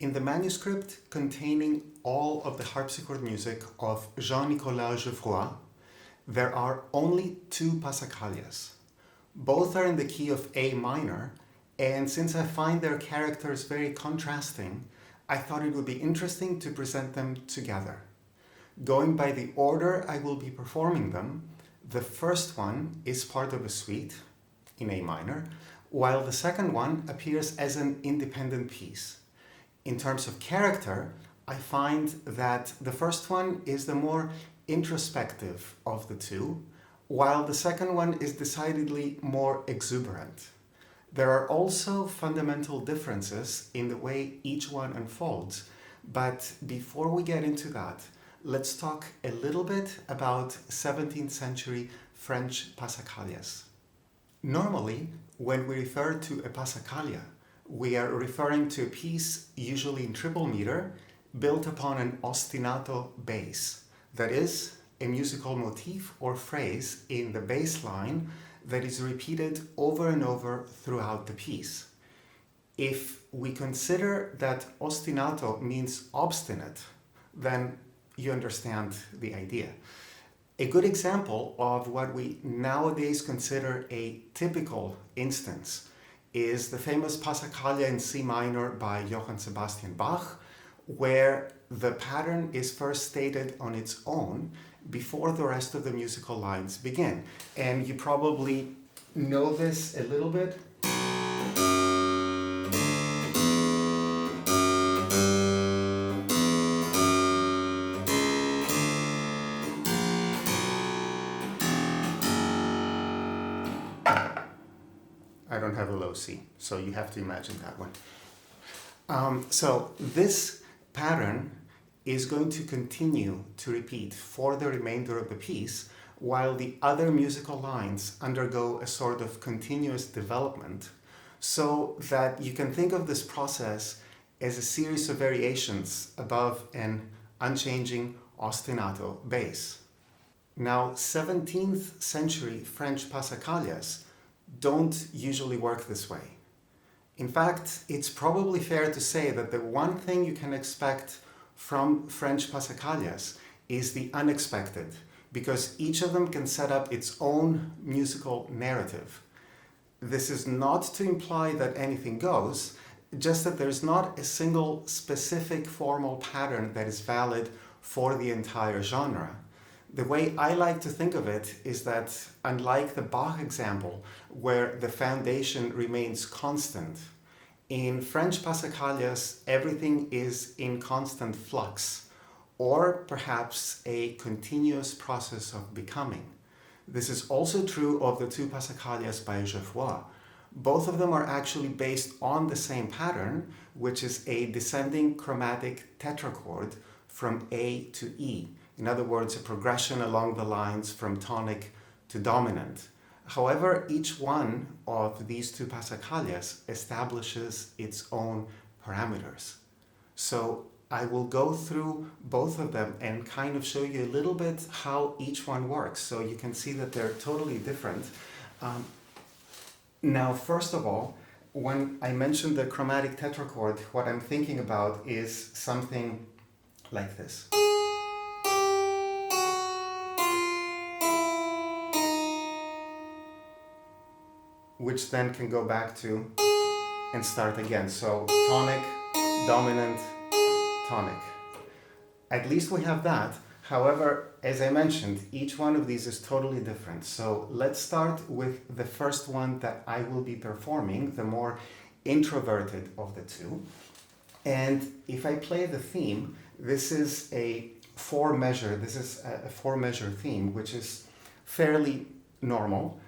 In the manuscript containing all of the harpsichord music of Jean-Nicolas Geoffroy, there are only two Passacaglias. Both are in the key of A minor, and since I find their characters very contrasting, I thought it would be interesting to present them together. Going by the order I will be performing them, the first one is part of a suite in A minor, while the second one appears as an independent piece. In terms of character, I find that the first one is the more introspective of the two, while the second one is decidedly more exuberant. There are also fundamental differences in the way each one unfolds, but before we get into that, let's talk a little bit about 17th century French Passacaglias. Normally, when we refer to a passacaglia, we are referring to a piece usually in triple meter built upon an ostinato bass, that is, a musical motif or phrase in the bass line that is repeated over and over throughout the piece. If we consider that ostinato means obstinate, then you understand the idea. A good example of what we nowadays consider a typical instance is the famous Passacaglia in C minor by Johann Sebastian Bach, where the pattern is first stated on its own before the rest of the musical lines begin. And you probably know this a little bit. I don't have a low C, so you have to imagine that one. So this pattern is going to continue to repeat for the remainder of the piece, while the other musical lines undergo a sort of continuous development, so that you can think of this process as a series of variations above an unchanging ostinato bass. Now, 17th century French Passacaglias don't usually work this way. In fact, it's probably fair to say that the one thing you can expect from French Passacaglias is the unexpected, because each of them can set up its own musical narrative. This is not to imply that anything goes, just that there's not a single specific formal pattern that is valid for the entire genre. The way I like to think of it is that, unlike the Bach example, where the foundation remains constant, in French Passacaglias, everything is in constant flux, or perhaps a continuous process of becoming. This is also true of the two Passacaglias by Geoffroy. Both of them are actually based on the same pattern, which is a descending chromatic tetrachord from A to E. In other words, a progression along the lines from tonic to dominant. However, each one of these two Passacaglias establishes its own parameters. So I will go through both of them and kind of show you a little bit how each one works, so you can see that they're totally different. Now, first of all, when I mentioned the chromatic tetrachord, what I'm thinking about is something like this. Which then can go back to and start again. So tonic, dominant, tonic. At least we have that. However, as I mentioned, each one of these is totally different. So let's start with the first one that I will be performing, the more introverted of the two. And if I play the theme, this is a four-measure theme, which is fairly normal.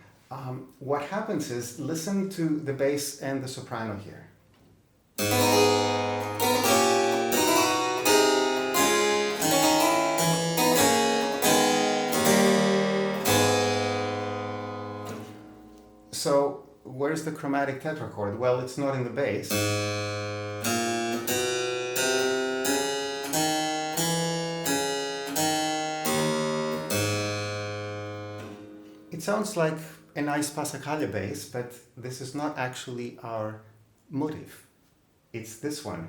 What happens is, listen to the bass and the soprano here. So, where's the chromatic tetrachord? Well, it's not in the bass. It sounds like a nice passacaglia bass, but this is not actually our motive. It's this one.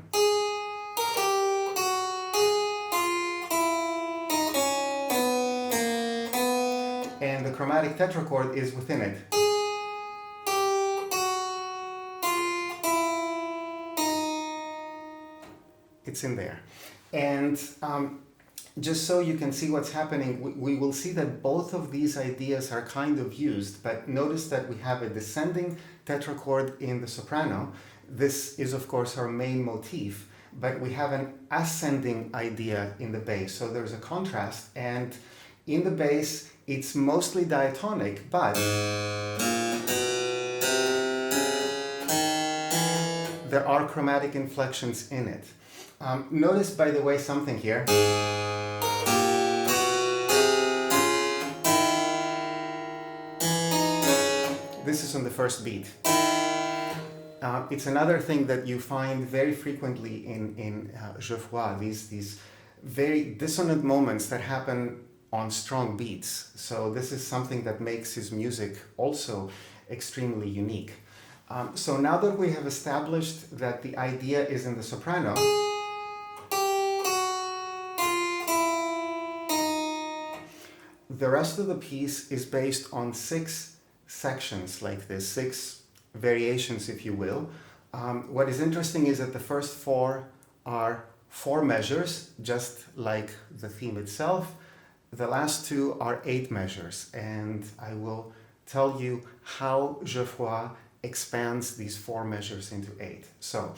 and the chromatic tetrachord is within it. It's in there. And just so you can see what's happening, we will see that both of these ideas are kind of used, but notice that we have a descending tetrachord in the soprano. This is, of course, our main motif, but we have an ascending idea in the bass. So there's a contrast, and in the bass, it's mostly diatonic, but there are chromatic inflections in it. Notice, by the way, something here. This is on the first beat. It's another thing that you find very frequently in Geoffroy, these very dissonant moments that happen on strong beats. So this is something that makes his music also extremely unique. So now that we have established that the idea is in the soprano, the rest of the piece is based on 6 sections like this, 6 variations, if you will. What is interesting is that the first 4 are 4 measures, just like the theme itself. The last 2 are 8 measures, and I will tell you how Geoffroy expands these 4 measures into 8. So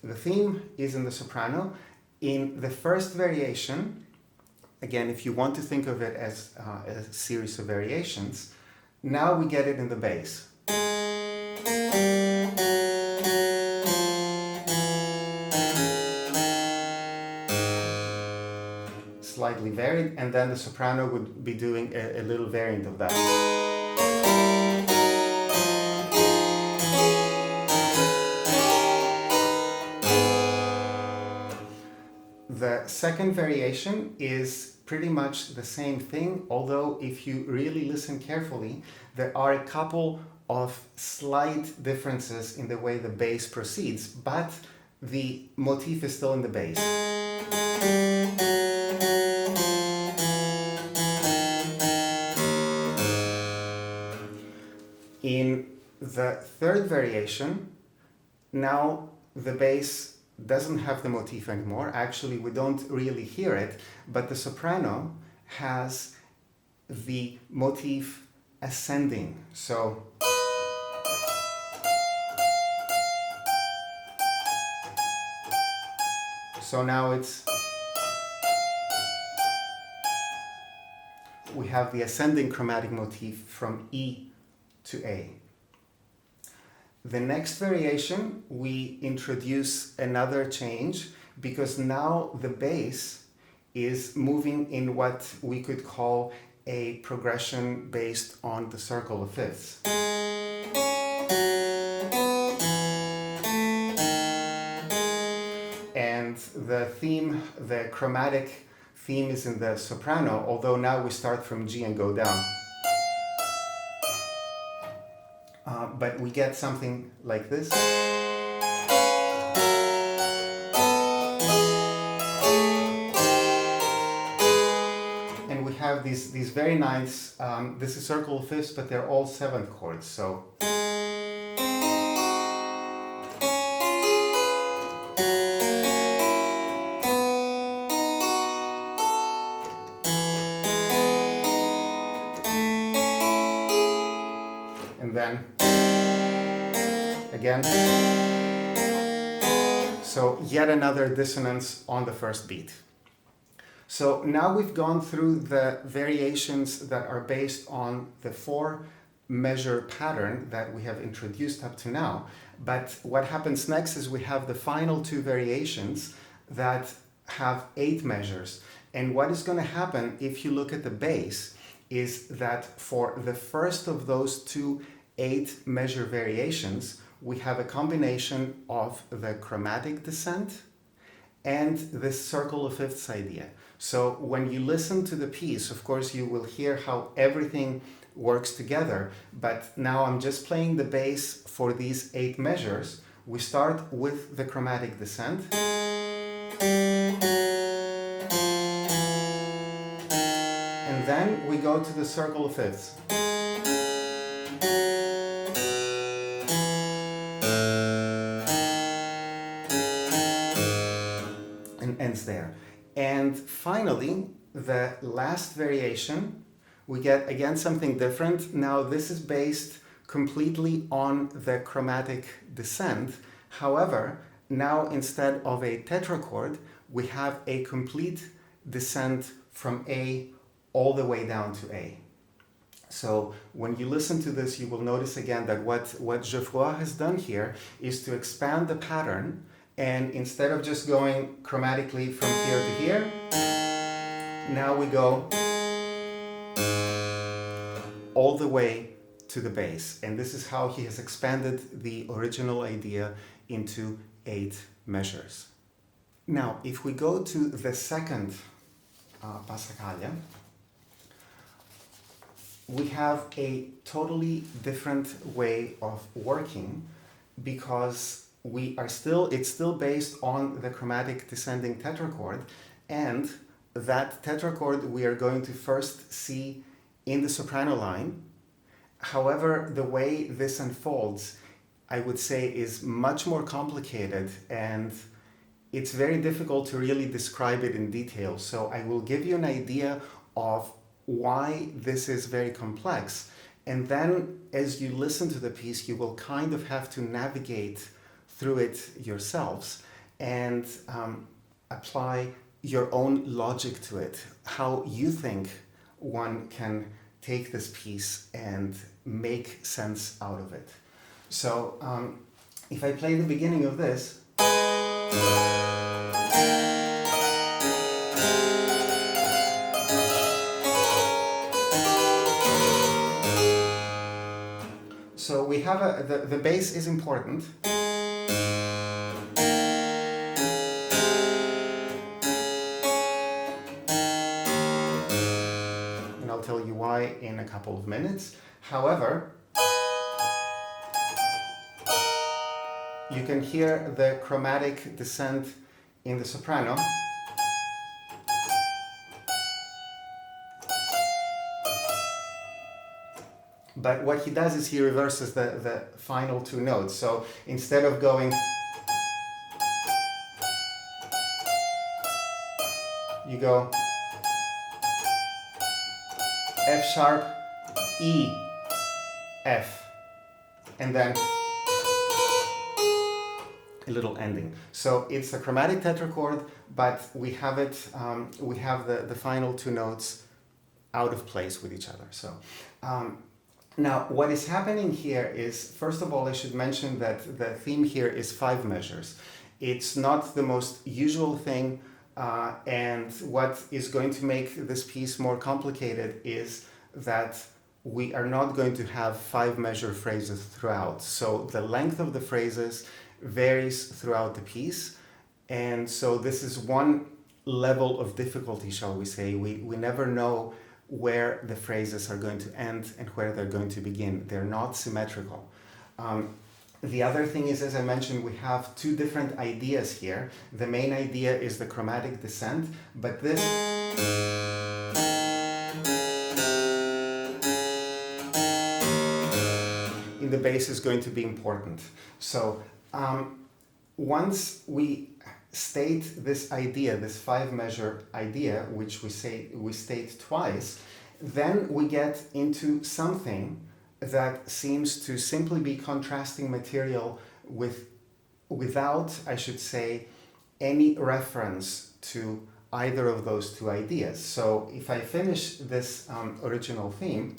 the theme is in the soprano. In the first variation, again, if you want to think of it as a series of variations, now we get it in the bass. Slightly varied, and then the soprano would be doing a little variant of that. The second variation is pretty much the same thing, although if you really listen carefully, there are a couple of slight differences in the way the bass proceeds, but the motif is still in the bass. In the third variation, now the bass doesn't have the motif anymore. Actually, we don't really hear it, but the soprano has the motif ascending. So now we have the ascending chromatic motif from E to A. The next variation, we introduce another change because now the bass is moving in what we could call a progression based on the circle of fifths. And the theme, the chromatic theme is in the soprano, although now we start from G and go down. But we get something like this. And we have these very nice, this is circle of fifths, but they're all 7th chords. So and then again. So yet another dissonance on the first beat. So now we've gone through the variations that are based on the 4-measure pattern that we have introduced up to now. But what happens next is we have the final 2 variations that have 8 measures. And what is going to happen if you look at the bass is that for the first of those 2 8-measure variations, we have a combination of the chromatic descent and the circle of fifths idea. So when you listen to the piece, of course, you will hear how everything works together, but now I'm just playing the bass for these 8 measures. We start with the chromatic descent. And then we go to the circle of fifths. And ends there. And finally, the last variation, we get again something different. Now this is based completely on the chromatic descent. However, now instead of a tetrachord, we have a complete descent from A all the way down to A. So when you listen to this, you will notice again that what Geoffroy has done here is to expand the pattern, and instead of just going chromatically from here to here, now we go all the way to the bass. And this is how he has expanded the original idea into 8 measures. Now, if we go to the second Passacaglia, we have a totally different way of working, because it's still based on the chromatic descending tetrachord, and that tetrachord we are going to first see in the soprano line. However, the way this unfolds, I would say, is much more complicated, and it's very difficult to really describe it in detail. So I will give you an idea of why this is very complex, and then as you listen to the piece, you will kind of have to navigate through it yourselves and apply your own logic to it, how you think one can take this piece and make sense out of it. So if I play the beginning of this, so we have the bass is important. And I'll tell you why in a couple of minutes. However, you can hear the chromatic descent in the soprano. But what he does is he reverses the final 2 notes. So instead of going, you go F sharp, E, F, and then a little ending. So it's a chromatic tetrachord, but we have it. We have the final 2 notes out of place with each other. So now what is happening here is, first of all, I should mention that the theme here is 5 measures. It's not the most usual thing, and what is going to make this piece more complicated is that we are not going to have 5-measure phrases throughout. So the length of the phrases varies throughout the piece, and so this is one level of difficulty, shall we say. We never know where the phrases are going to end and where they're going to begin. They're not symmetrical. The other thing is, as I mentioned, we have 2 different ideas here. The main idea is the chromatic descent, but this in the bass is going to be important. So once we state this idea, this 5-measure idea, which we state twice, then we get into something that seems to simply be contrasting material without, I should say, any reference to either of those 2 ideas. So if I finish this original theme,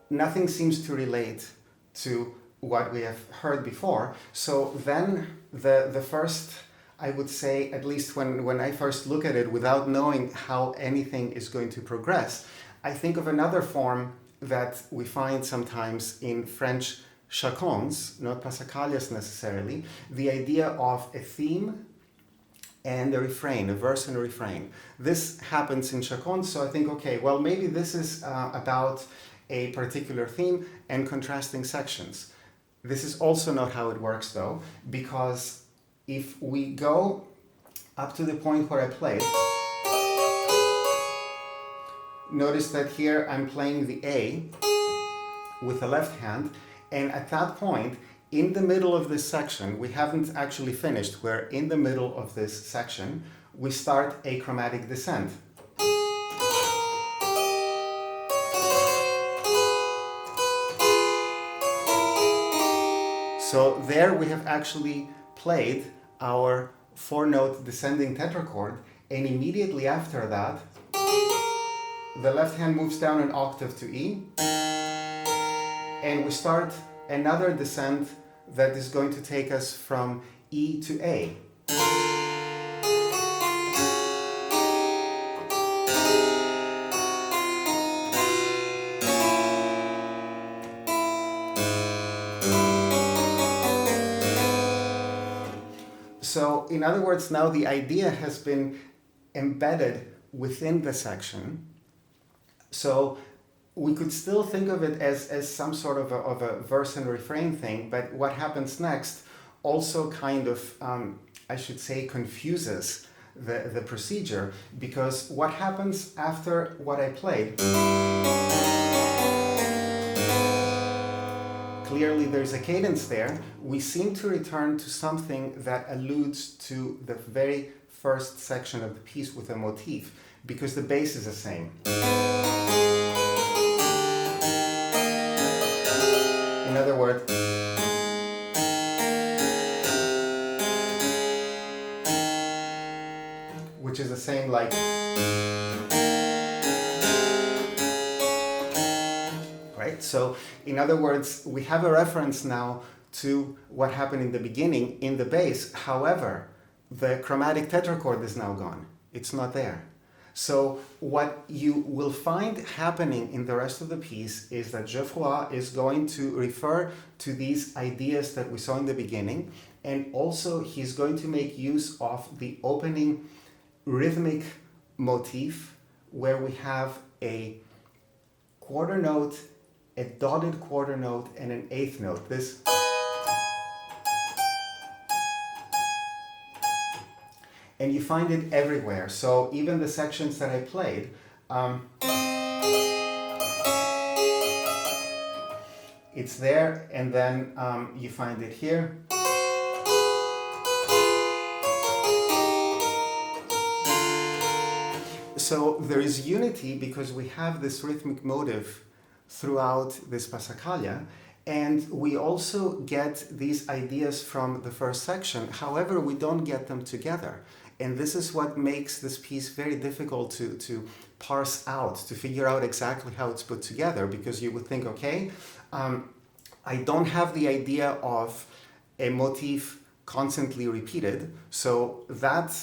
nothing seems to relate to what we have heard before. So then the first, I would say, at least when I first look at it without knowing how anything is going to progress, I think of another form that we find sometimes in French chansons, not passacaglias necessarily, the idea of a theme and a refrain, a verse and a refrain. This happens in chansons, so I think, okay, well, maybe this is about a particular theme and contrasting sections. This is also not how it works though, because if we go up to the point where I played, notice that here I'm playing the A with the left hand, and at that point, in the middle of this section, we haven't actually finished, we're in the middle of this section, we start a chromatic descent. So there we have actually played our 4-note descending tetrachord, and immediately after that, the left hand moves down an octave to E, and we start another descent that is going to take us from E to A. So, in other words, now the idea has been embedded within the section. So we could still think of it as some sort of a verse and refrain thing, but what happens next also kind of, I should say, confuses the procedure, because what happens after what I played, clearly there's a cadence there, we seem to return to something that alludes to the very first section of the piece with a motif, because the bass is the same. In other words, which is the same like, right? So in other words, we have a reference now to what happened in the beginning in the bass. However, the chromatic tetrachord is now gone. It's not there. So what you will find happening in the rest of the piece is that Geoffroy is going to refer to these ideas that we saw in the beginning, and also he's going to make use of the opening rhythmic motif where we have a quarter note, a dotted quarter note, and an eighth note. This and you find it everywhere. So even the sections that I played, it's there, and then you find it here. So there is unity because we have this rhythmic motive throughout this Passacaglia, and we also get these ideas from the first section. However, we don't get them together. And this is what makes this piece very difficult to parse out, to figure out exactly how it's put together, because you would think, okay, I don't have the idea of a motif constantly repeated, so that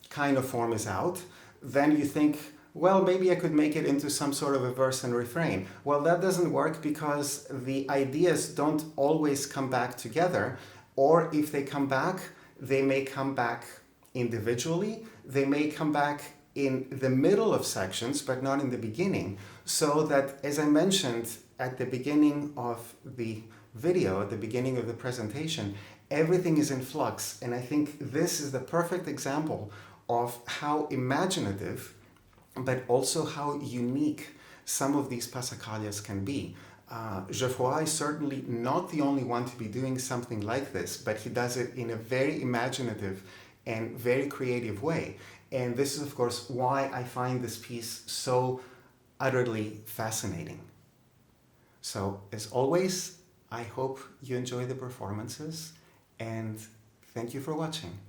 kind of form is out. Then you think, well, maybe I could make it into some sort of a verse and refrain. Well, that doesn't work because the ideas don't always come back together, or if they come back, they may come back individually, they may come back in the middle of sections, but not in the beginning. So that, as I mentioned at the beginning of the video, at the beginning of the presentation, everything is in flux. And I think this is the perfect example of how imaginative, but also how unique some of these Passacaglias can be. Geoffroy is certainly not the only one to be doing something like this, but he does it in a very imaginative and very creative way. And this is, of course, why I find this piece so utterly fascinating. So, as always, I hope you enjoy the performances, and thank you for watching.